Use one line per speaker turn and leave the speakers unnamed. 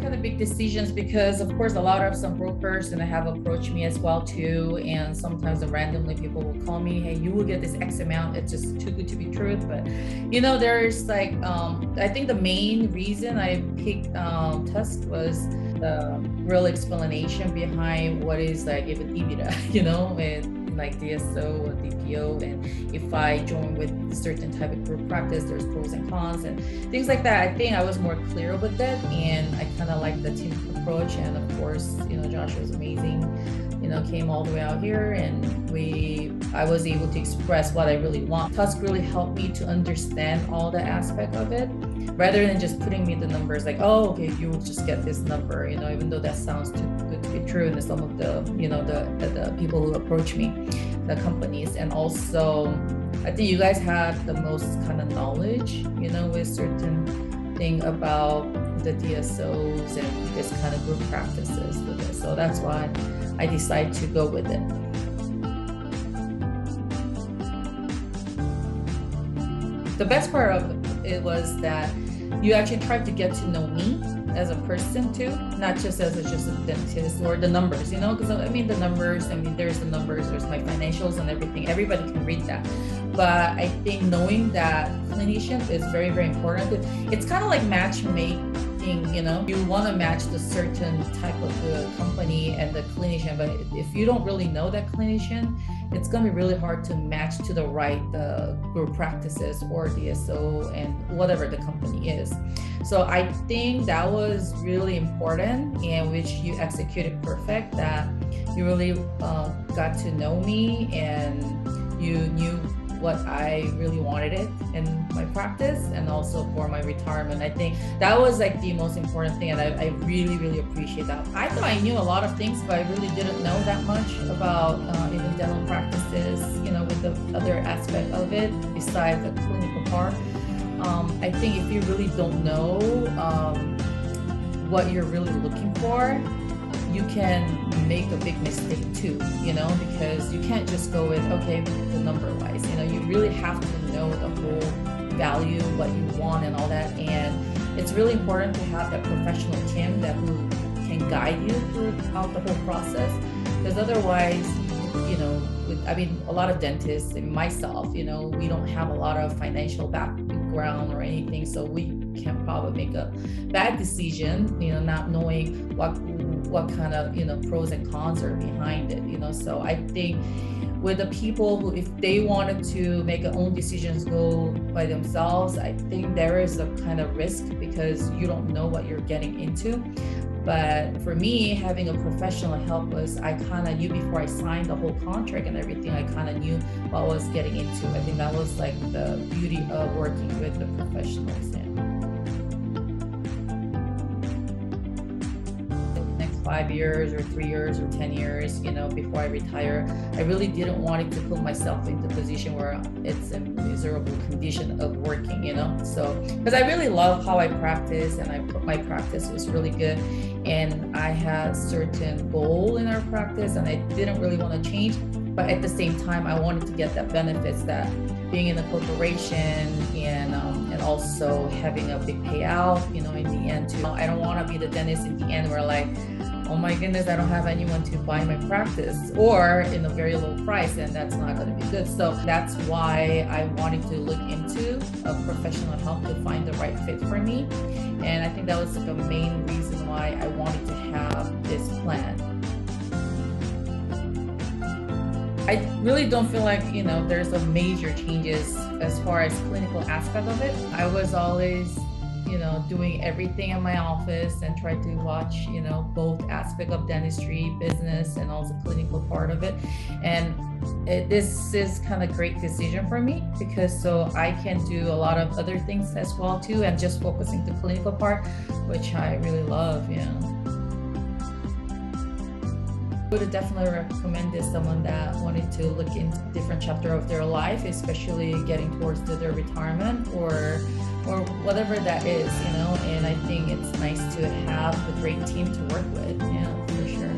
kind of big decisions because, of course, a lot of some brokers and I have approached me as well too. And sometimes randomly people will call me, hey, you will get this X amount. It's just too good to be true. But, there's like, I think the main reason I picked TUSK was the real explanation behind what is like even EBITDA, and like DSO or DPO, and if I join with a certain type of group practice, there's pros and cons and things like that. I think I was more clear with that, and I kind of like the team approach. And of course, Josh was amazing, came all the way out here, and I was able to express what I really want. TUSK really helped me to understand all the aspect of it, rather than just putting me the numbers like, oh, okay, you will just get this number, even though that sounds too good to be true. And some of the, the people who approach me, the companies. And also, I think you guys have the most kind of knowledge, with certain thing about the DSOs and this kind of group practices with it. So that's why I decided to go with it. The best part of it was that you actually tried to get to know me as a person too, not just as just a dentist or the numbers, because the numbers, there's the numbers, there's my financials and everything. Everybody can read that. But I think knowing that clinician is very, very important. It's kind of like matchmaking, you want to match the certain type of the company and the clinician, but if you don't really know that clinician, it's going to be really hard to match to the right group practices or DSO and whatever the company is. So I think that was really important, and which you executed perfect, that you really got to know me and you knew what I really wanted it in my practice and also for my retirement. I think that was like the most important thing, and I really, really appreciate that. I thought I knew a lot of things, but I really didn't know that much about even dental practices, with the other aspect of it besides the clinical part. I think if you really don't know what you're really looking for, you can make a big mistake too, because you can't just go with, okay, the number wise, you really have to know the whole value, what you want and all that. And it's really important to have that professional team who can guide you throughout the whole process, because otherwise, a lot of dentists and myself, we don't have a lot of financial background or anything, so we can probably make a bad decision, not knowing what kind of pros and cons are behind it. So I think with the people who, if they wanted to make their own decisions, go by themselves, I think there is a kind of risk because you don't know what you're getting into. But for me, having a professional help was, I kind of knew before I signed the whole contract and everything, I kind of knew what I was getting into. I think that was like the beauty of working with the professionals. Yeah. 5 years or 3 years or 10 years, before I retire, I really didn't want it to put myself into a position where it's a miserable condition of working, so, because I really love how I practice, and my practice was really good, and I had certain goal in our practice, and I didn't really want to change, but at the same time, I wanted to get that benefits that being in a corporation and also having a big payout, in the end too. I don't want to be the dentist in the end where like, oh my goodness, I don't have anyone to buy my practice, or in a very low price, and that's not going to be good. So that's why I wanted to look into a professional help to find the right fit for me. And I think that was like the main reason why I wanted to have this plan. I really don't feel like, there's a major changes as far as clinical aspect of it. I was always doing everything in my office and try to watch, both aspect of dentistry, business, and also clinical part of it. And this is kind of great decision for me, because so I can do a lot of other things as well too, and just focusing the clinical part, which I really love. I would definitely recommend this someone that wanted to look into different chapter of their life, especially getting towards their retirement or whatever that is, and I think it's nice to have a great team to work with, for sure.